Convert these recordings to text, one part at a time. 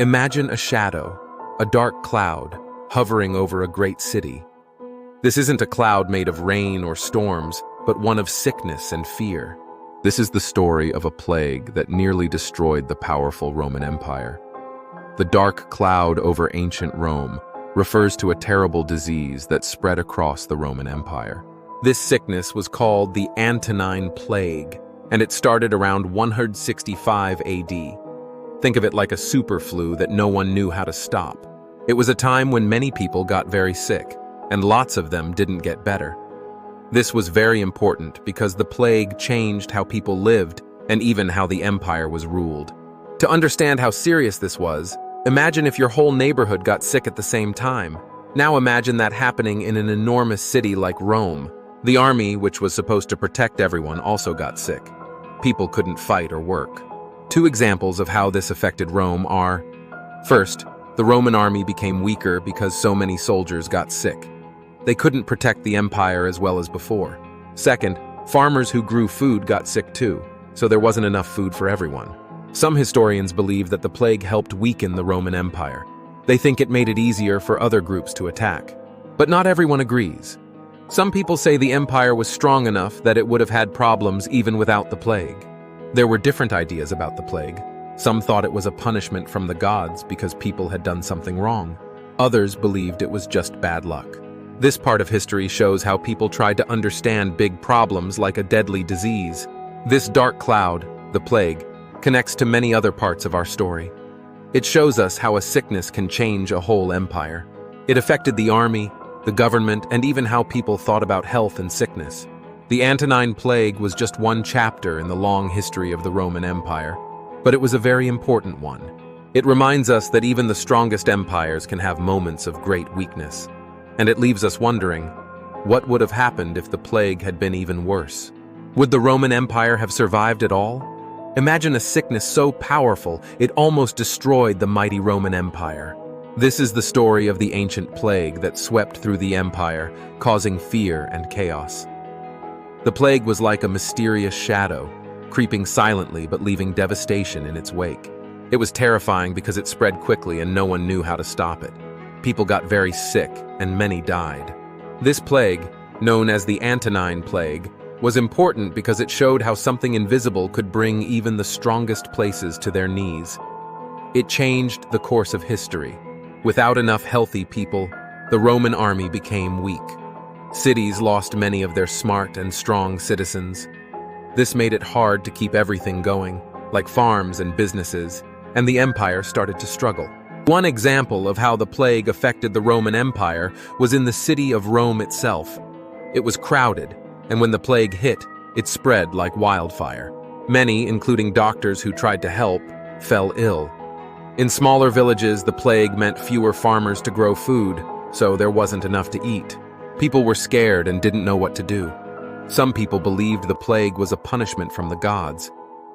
Imagine a shadow, a dark cloud, hovering over a great city. This isn't a cloud made of rain or storms, but one of sickness and fear. This is the story of a plague that nearly destroyed the powerful Roman Empire. The dark cloud over ancient Rome refers to a terrible disease that spread across the Roman Empire. This sickness was called the Antonine Plague, and it started around 165 AD. Think of it like a super flu that no one knew how to stop. It was a time when many people got very sick, and lots of them didn't get better. This was very important because the plague changed how people lived and even how the empire was ruled. To understand how serious this was, imagine if your whole neighborhood got sick at the same time. Now imagine that happening in an enormous city like Rome. The army, which was supposed to protect everyone, also got sick. People couldn't fight or work. Two examples of how this affected Rome are: first, the Roman army became weaker because so many soldiers got sick. They couldn't protect the empire as well as before. Second, farmers who grew food got sick too, so there wasn't enough food for everyone. Some historians believe that the plague helped weaken the Roman Empire. They think it made it easier for other groups to attack. But not everyone agrees. Some people say the empire was strong enough that it would have had problems even without the plague. There were different ideas about the plague. Some thought it was a punishment from the gods because people had done something wrong. Others believed it was just bad luck. This part of history shows how people tried to understand big problems like a deadly disease. This dark cloud, the plague, connects to many other parts of our story. It shows us how a sickness can change a whole empire. It affected the army, the government, and even how people thought about health and sickness. The Antonine Plague was just one chapter in the long history of the Roman Empire, but it was a very important one. It reminds us that even the strongest empires can have moments of great weakness. And it leaves us wondering, what would have happened if the plague had been even worse? Would the Roman Empire have survived at all? Imagine a sickness so powerful it almost destroyed the mighty Roman Empire. This is the story of the ancient plague that swept through the empire, causing fear and chaos. The plague was like a mysterious shadow, creeping silently but leaving devastation in its wake. It was terrifying because it spread quickly and no one knew how to stop it. People got very sick, and many died. This plague, known as the Antonine Plague, was important because it showed how something invisible could bring even the strongest places to their knees. It changed the course of history. Without enough healthy people, the Roman army became weak. Cities lost many of their smart and strong citizens. This made it hard to keep everything going, like farms and businesses, and the empire started to struggle. One example of how the plague affected the Roman Empire was in the city of Rome itself. It was crowded, and when the plague hit, it spread like wildfire. Many, including doctors who tried to help, fell ill. In smaller villages, the plague meant fewer farmers to grow food, so there wasn't enough to eat. People were scared and didn't know what to do. Some people believed the plague was a punishment from the gods.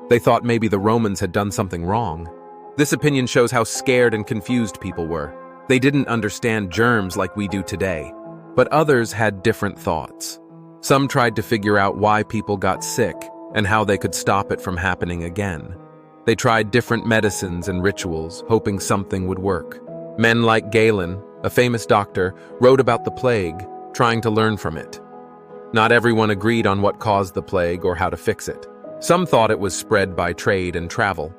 They thought maybe the Romans had done something wrong. This opinion shows how scared and confused people were. They didn't understand germs like we do today. But others had different thoughts. Some tried to figure out why people got sick and how they could stop it from happening again. They tried different medicines and rituals, hoping something would work. Men like Galen, a famous doctor, wrote about the plague, trying to learn from it. Not everyone agreed on what caused the plague or how to fix it. Some thought it was spread by trade and travel.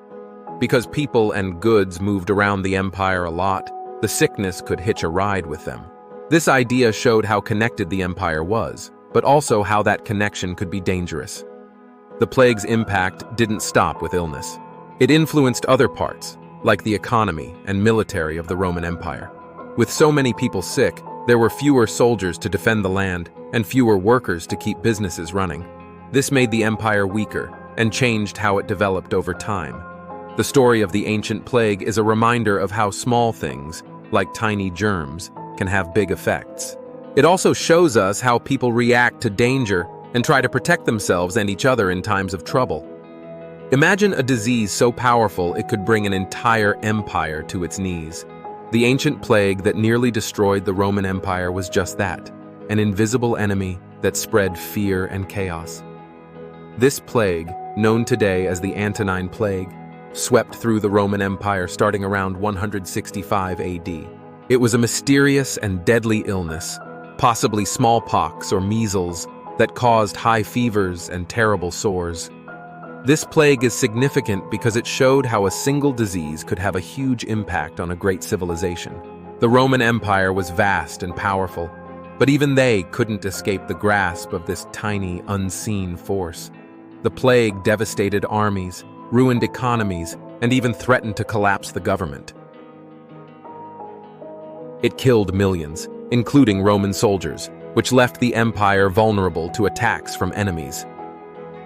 Because people and goods moved around the empire a lot, the sickness could hitch a ride with them. This idea showed how connected the empire was, but also how that connection could be dangerous. The plague's impact didn't stop with illness. It influenced other parts, like the economy and military of the Roman Empire. With so many people sick, there were fewer soldiers to defend the land and fewer workers to keep businesses running. This made the empire weaker and changed how it developed over time. The story of the ancient plague is a reminder of how small things, like tiny germs, can have big effects. It also shows us how people react to danger and try to protect themselves and each other in times of trouble. Imagine a disease so powerful it could bring an entire empire to its knees. The ancient plague that nearly destroyed the Roman Empire was just that, an invisible enemy that spread fear and chaos. This plague, known today as the Antonine Plague, swept through the Roman Empire starting around 165 AD. It was a mysterious and deadly illness, possibly smallpox or measles, that caused high fevers and terrible sores. This plague is significant because it showed how a single disease could have a huge impact on a great civilization. The Roman Empire was vast and powerful, but even they couldn't escape the grasp of this tiny, unseen force. The plague devastated armies, ruined economies, and even threatened to collapse the government. It killed millions, including Roman soldiers, which left the empire vulnerable to attacks from enemies.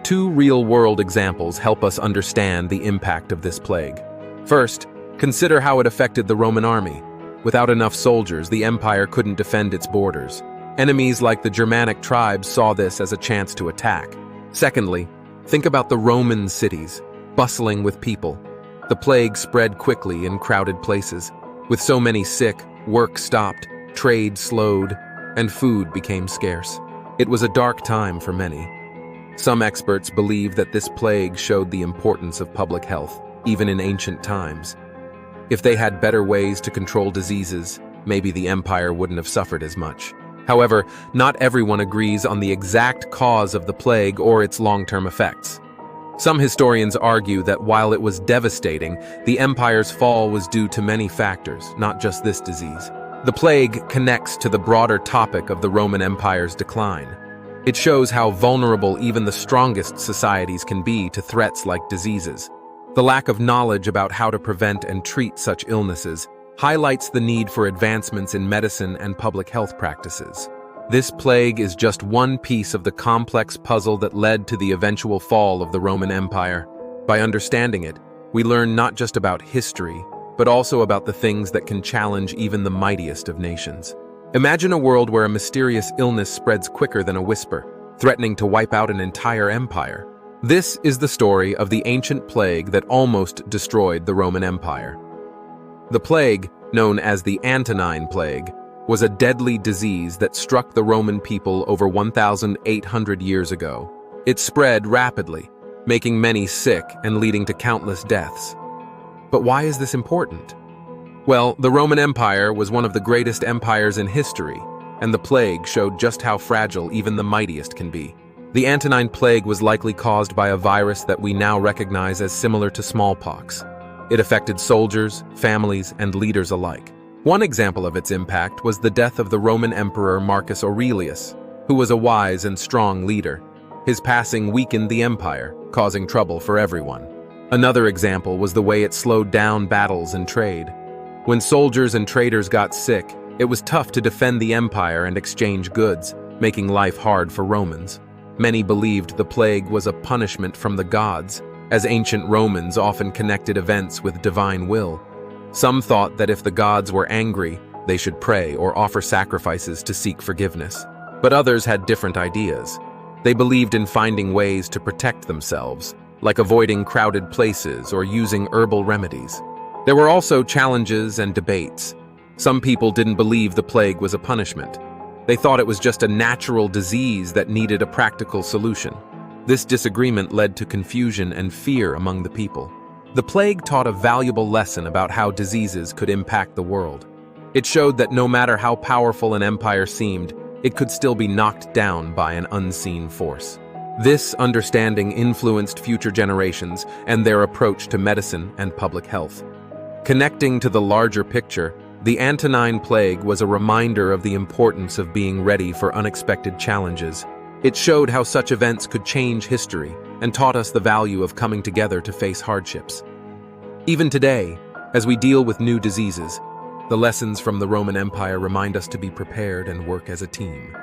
Two real-world examples help us understand the impact of this plague. First, consider how it affected the Roman army. Without enough soldiers, the empire couldn't defend its borders. Enemies like the Germanic tribes saw this as a chance to attack. Secondly, think about the Roman cities, bustling with people. The plague spread quickly in crowded places. With so many sick, work stopped, trade slowed, and food became scarce. It was a dark time for many. Some experts believe that this plague showed the importance of public health, even in ancient times. If they had better ways to control diseases, maybe the empire wouldn't have suffered as much. However, not everyone agrees on the exact cause of the plague or its long-term effects. Some historians argue that while it was devastating, the empire's fall was due to many factors, not just this disease. The plague connects to the broader topic of the Roman Empire's decline. It shows how vulnerable even the strongest societies can be to threats like diseases. The lack of knowledge about how to prevent and treat such illnesses highlights the need for advancements in medicine and public health practices. This plague is just one piece of the complex puzzle that led to the eventual fall of the Roman Empire. By understanding it, we learn not just about history, but also about the things that can challenge even the mightiest of nations. Imagine a world where a mysterious illness spreads quicker than a whisper, threatening to wipe out an entire empire. This is the story of the ancient plague that almost destroyed the Roman Empire. The plague, known as the Antonine Plague, was a deadly disease that struck the Roman people over 1,800 years ago. It spread rapidly, making many sick and leading to countless deaths. But why is this important? Well, the Roman Empire was one of the greatest empires in history, and the plague showed just how fragile even the mightiest can be. The Antonine Plague was likely caused by a virus that we now recognize as similar to smallpox. It affected soldiers, families, and leaders alike. One example of its impact was the death of the Roman Emperor Marcus Aurelius, who was a wise and strong leader. His passing weakened the empire, causing trouble for everyone. Another example was the way it slowed down battles and trade. When soldiers and traders got sick, it was tough to defend the empire and exchange goods, making life hard for Romans. Many believed the plague was a punishment from the gods, as ancient Romans often connected events with divine will. Some thought that if the gods were angry, they should pray or offer sacrifices to seek forgiveness. But others had different ideas. They believed in finding ways to protect themselves, like avoiding crowded places or using herbal remedies. There were also challenges and debates. Some people didn't believe the plague was a punishment. They thought it was just a natural disease that needed a practical solution. This disagreement led to confusion and fear among the people. The plague taught a valuable lesson about how diseases could impact the world. It showed that no matter how powerful an empire seemed, it could still be knocked down by an unseen force. This understanding influenced future generations and their approach to medicine and public health. Connecting to the larger picture, the Antonine Plague was a reminder of the importance of being ready for unexpected challenges. It showed how such events could change history and taught us the value of coming together to face hardships. Even today, as we deal with new diseases, the lessons from the Roman Empire remind us to be prepared and work as a team.